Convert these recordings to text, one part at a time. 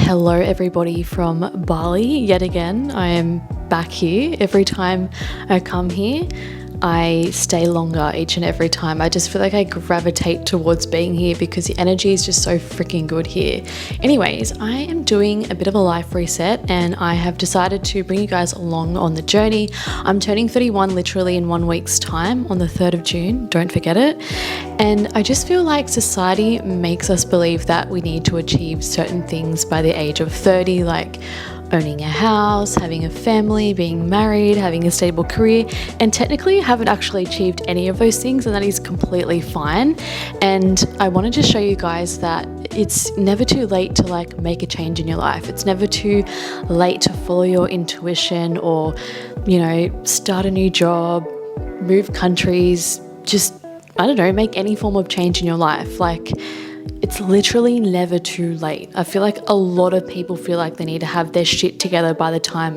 Hello everybody from Bali yet again. I am back here. Every time I come here, I stay longer each and every time. I just feel like I gravitate towards being here because the energy is just so freaking good here. Anyways, I am doing a bit of a life reset and I have decided to bring you guys along on the journey. I'm turning 31 literally in 1 week's time on the 3rd of June, don't forget it. And I just feel like society makes us believe that we need to achieve certain things by the age of 30, like owning a house, having a family, being married, having a stable career, and technically I haven't actually achieved any of those things, and that is completely fine. And I wanted to show you guys that it's never too late to make a change in your life. It's never too late to follow your intuition or, start a new job, move countries, just, make any form of change in your life. It's literally never too late. I feel like a lot of people feel like they need to have their shit together by the time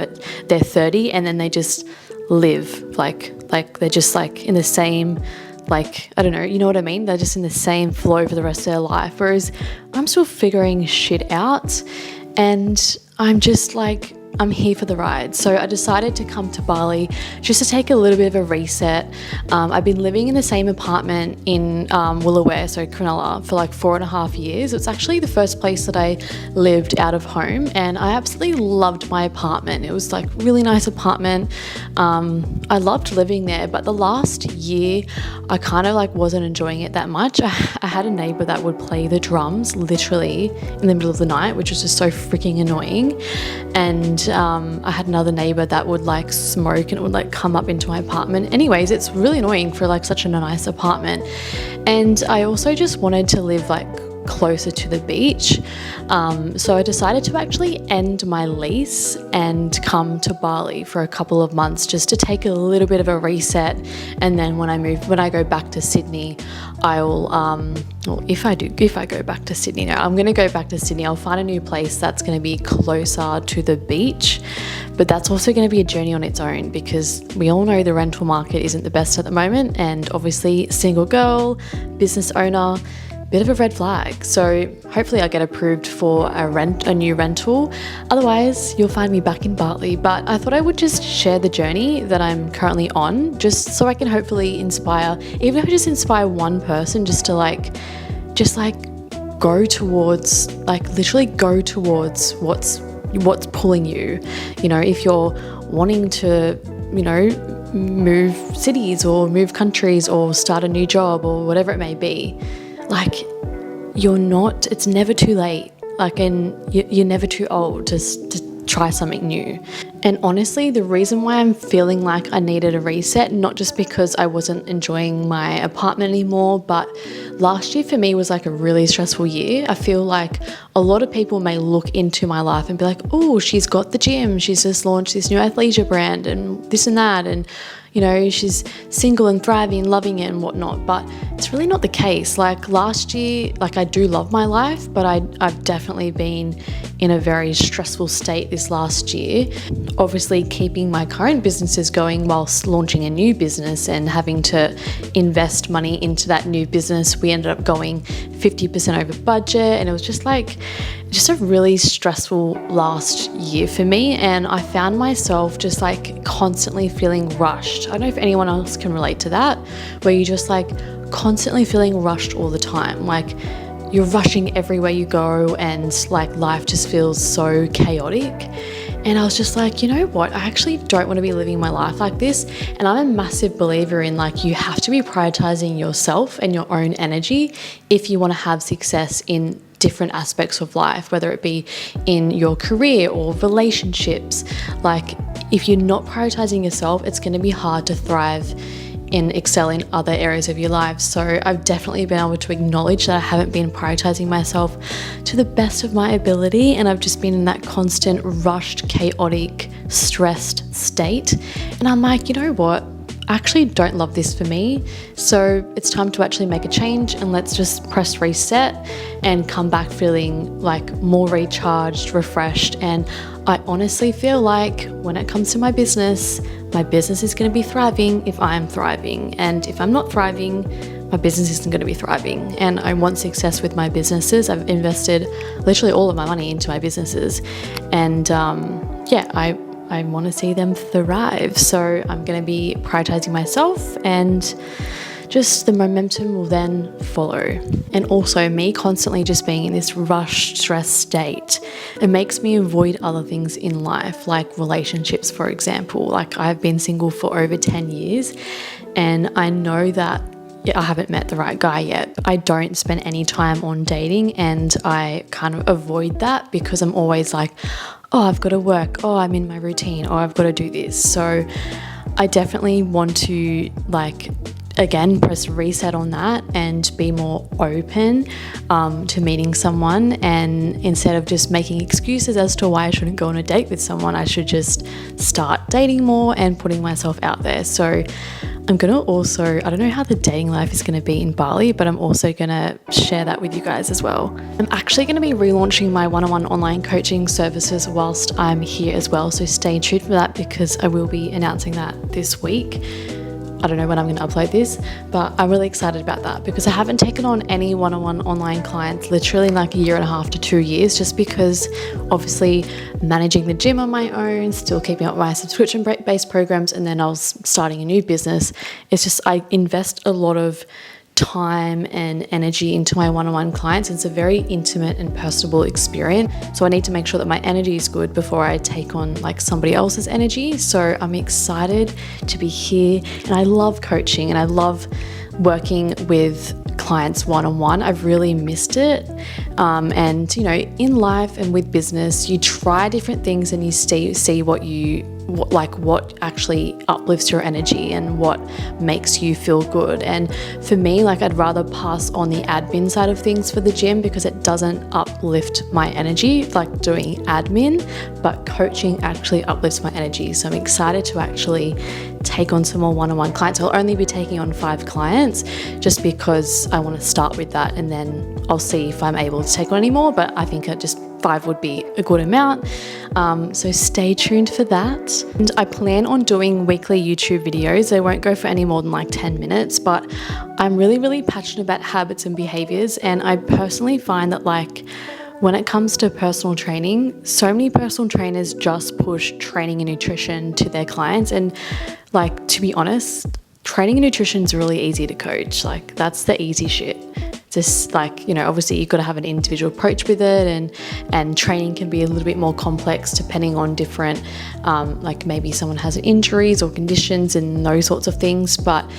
they're 30, and then they just live like they're just in the same, you know what I mean? They're just in the same flow for the rest of their life. Whereas I'm still figuring shit out, and I'm just I'm here for the ride. So I decided to come to Bali just to take a little bit of a reset. I've been living in the same apartment in Woolooware, so Cronulla, for 4.5 years. It's actually the first place that I lived out of home, and I absolutely loved my apartment. It was really nice apartment. I loved living there, but the last year I kind of wasn't enjoying it that much. I had a neighbor that would play the drums literally in the middle of the night, which was just so freaking annoying. And I had another neighbor that would smoke, and it would come up into my apartment. Anyways, it's really annoying for such a nice apartment. And I also just wanted to live closer to the beach. So I decided to actually end my lease and come to Bali for a couple of months just to take a little bit of a reset. And then when I go back to Sydney, I'll, if I go back to Sydney now, I'm going to go back to Sydney. I'll find a new place that's going to be closer to the beach. But that's also going to be a journey on its own, because we all know the rental market isn't the best at the moment. And obviously single girl, business owner, bit of a red flag. So hopefully I'll get approved for a new rental. Otherwise, you'll find me back in Bali. But I thought I would just share the journey that I'm currently on, just so I can hopefully inspire, even if I just inspire one person, just to go towards, literally go towards what's pulling you. If you're wanting to, move cities or move countries or start a new job or whatever it may be, it's never too late, and you're never too old to try something new. And honestly, the reason why I'm feeling like I needed a reset, not just because I wasn't enjoying my apartment anymore, but last year for me was a really stressful year. I feel like a lot of people may look into my life and be like, oh, she's got the gym, she's just launched this new athleisure brand and this and that, and she's single and thriving, loving it and whatnot. But it's really not the case. Last year, I do love my life, but I've definitely been in a very stressful state this last year. Obviously keeping my current businesses going whilst launching a new business and having to invest money into that new business. We ended up going 50% over budget, and it was just a really stressful last year for me. And I found myself just constantly feeling rushed. I don't know if anyone else can relate to that, where you're just constantly feeling rushed all the time. You're rushing everywhere you go, and life just feels so chaotic. And I was just you know what? I actually don't want to be living my life like this. And I'm a massive believer in you have to be prioritizing yourself and your own energy if you want to have success in different aspects of life, whether it be in your career or relationships. If you're not prioritizing yourself, it's going to be hard to thrive and excel in other areas of your life. So I've definitely been able to acknowledge that I haven't been prioritizing myself to the best of my ability, and I've just been in that constant rushed, chaotic, stressed state. And I'm you know what? I actually don't love this for me. So it's time to actually make a change, and let's just press reset and come back feeling more recharged, refreshed. And I honestly feel when it comes to my business is going to be thriving if I'm thriving. And if I'm not thriving, my business isn't going to be thriving. And I want success with my businesses. I've invested literally all of my money into my businesses, and I want to see them thrive. So I'm going to be prioritizing myself, and just the momentum will then follow. And also me constantly just being in this rushed, stressed state, it makes me avoid other things in life, like relationships, for example. Like, I've been single for over 10 years, and I know that I haven't met the right guy yet. I don't spend any time on dating, and I kind of avoid that because I'm always like, oh, I've got to work, oh, I'm in my routine, oh, I've got to do this. So I definitely want to, like, again, press reset on that and be more open to meeting someone. And instead of just making excuses as to why I shouldn't go on a date with someone, I should just start dating more and putting myself out there. So I'm going to also, I don't know how the dating life is going to be in Bali, but I'm also going to share that with you guys as well. I'm actually going to be relaunching my one-on-one online coaching services whilst I'm here as well. So stay tuned for that, because I will be announcing that this week. I don't know when I'm going to upload this, but I'm really excited about that because I haven't taken on any one-on-one online clients literally in like a year and a half to 2 years, just because obviously managing the gym on my own, still keeping up with my subscription-based programs, and then I was starting a new business. It's just, I invest a lot of time and energy into my one-on-one clients. It's a very intimate and personable experience. So I need to make sure that my energy is good before I take on like somebody else's energy. So I'm excited to be here, and I love coaching and I love working with clients one-on-one. I've really missed it. And you know, in life and with business, you try different things and you see what actually uplifts your energy and what makes you feel good. And for me, like, I'd rather pass on the admin side of things for the gym because it doesn't uplift my energy like doing admin, but coaching actually uplifts my energy. So I'm excited to actually take on some more one-on-one clients. I'll only be taking on 5 clients just because I want to start with that, and then I'll see if I'm able to take on any more, but I think just 5 would be a good amount. So stay tuned for that. And I plan on doing weekly YouTube videos. They won't go for any more than like 10 minutes, but I'm really, really passionate about habits and behaviors. And I personally find that, like, when it comes to personal training, so many personal trainers just push training and nutrition to their clients. And like, to be honest, training and nutrition is really easy to coach. Like, that's the easy shit. Just like, you know, obviously you've got to have an individual approach with it, and training can be a little bit more complex depending on different, like maybe someone has injuries or conditions and those sorts of things. But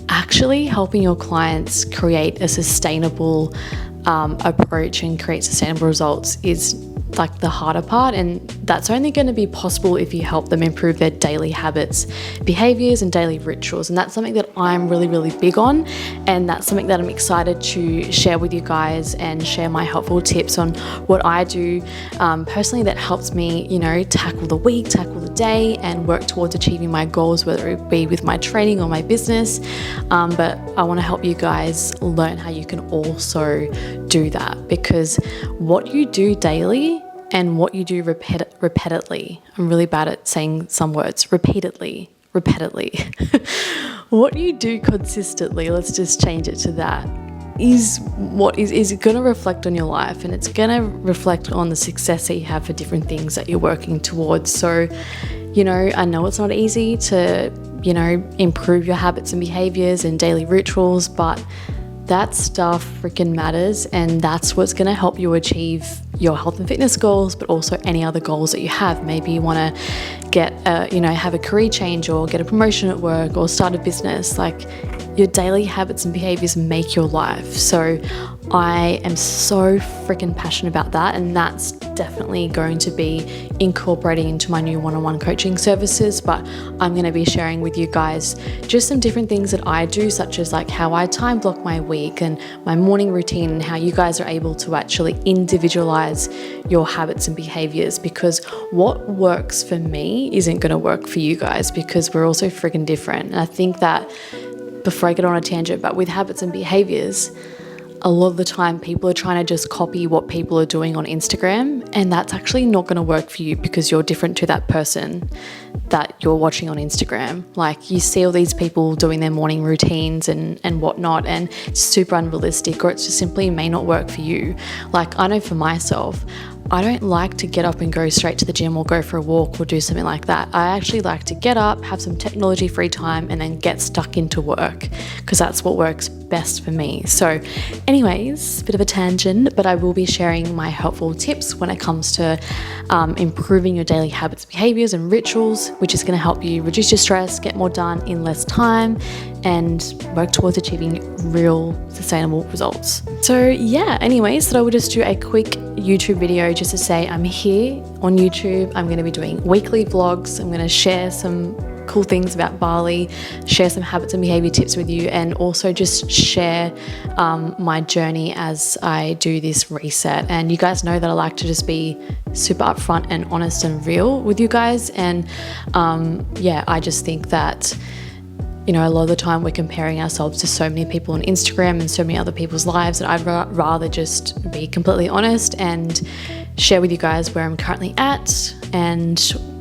actually helping your clients create a sustainable approach and create sustainable results is like the harder part, and that's only going to be possible if you help them improve their daily habits, behaviors, and daily rituals. And that's something that I'm really, really big on, and that's something that I'm excited to share with you guys and share my helpful tips on what I do personally that helps me, you know, tackle the week, tackle the day, and work towards achieving my goals, whether it be with my training or my business. But I want to help you guys learn how you can also do that, because what you do daily and what you do repeatedly, I'm really bad at saying some words, repeatedly, what you do consistently, let's just change it to that, is what is going to reflect on your life, and it's going to reflect on the success that you have for different things that you're working towards. So, you know, I know it's not easy to, you know, improve your habits and behaviors and daily rituals, but that stuff freaking matters, and that's what's going to help you achieve your health and fitness goals, but also any other goals that you have. Maybe you want to get have a career change, or get a promotion at work, or start a business. Like, your daily habits and behaviors make your life. So I am so freaking passionate about that, and that's definitely going to be incorporating into my new one-on-one coaching services. But I'm going to be sharing with you guys just some different things that I do, such as like how I time block my week and my morning routine, and how you guys are able to actually individualize your habits and behaviors, because what works for me isn't going to work for you guys, because we're also freaking different. And I think that, before I get on a tangent, but with habits and behaviors, a lot of the time people are trying to just copy what people are doing on Instagram, and that's actually not going to work for you because you're different to that person that you're watching on Instagram. Like, you see all these people doing their morning routines and whatnot, and it's super unrealistic, or it just simply may not work for you. Like, I know for myself, I don't like to get up and go straight to the gym or go for a walk or do something like that. I actually like to get up, have some technology free time, and then get stuck into work, because that's what works best for me. So anyways, bit of a tangent, but I will be sharing my helpful tips when it comes to improving your daily habits, behaviors, and rituals, which is going to help you reduce your stress, get more done in less time, and work towards achieving real sustainable results. So yeah, anyways, so I will just do a quick YouTube video just to say I'm here on YouTube. I'm going to be doing weekly vlogs. I'm going to share some cool things about Bali, share some habits and behavior tips with you, and also just share my journey as I do this reset. And you guys know that I like to just be super upfront and honest and real with you guys. And yeah, I just think that, you know, a lot of the time we're comparing ourselves to so many people on Instagram and so many other people's lives, and I'd rather just be completely honest and share with you guys where I'm currently at and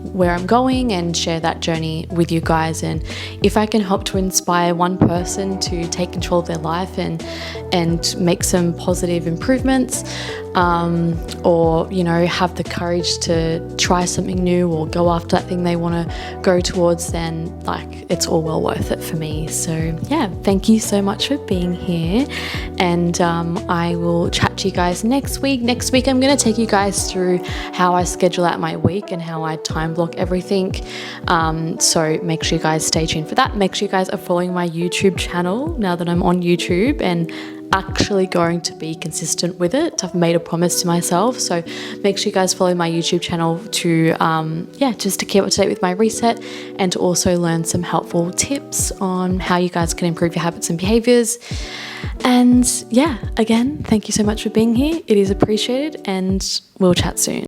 where I'm going, and share that journey with you guys. And if I can help to inspire one person to take control of their life and make some positive improvements, or, you know, have the courage to try something new or go after that thing they want to go towards, then like, it's all well worth it for me. So yeah, thank you so much for being here, and I will chat to you guys next week. Next week I'm going to take you guys through how I schedule out my week and how I time block everything. So make sure you guys stay tuned for that. Make sure you guys are following my YouTube channel now that I'm on YouTube and actually going to be consistent with it. I've made a promise to myself, so make sure you guys follow my YouTube channel to yeah, just to keep up to date with my reset, and to also learn some helpful tips on how you guys can improve your habits and behaviors. And yeah, again, thank you so much for being here. It is appreciated, and we'll chat soon.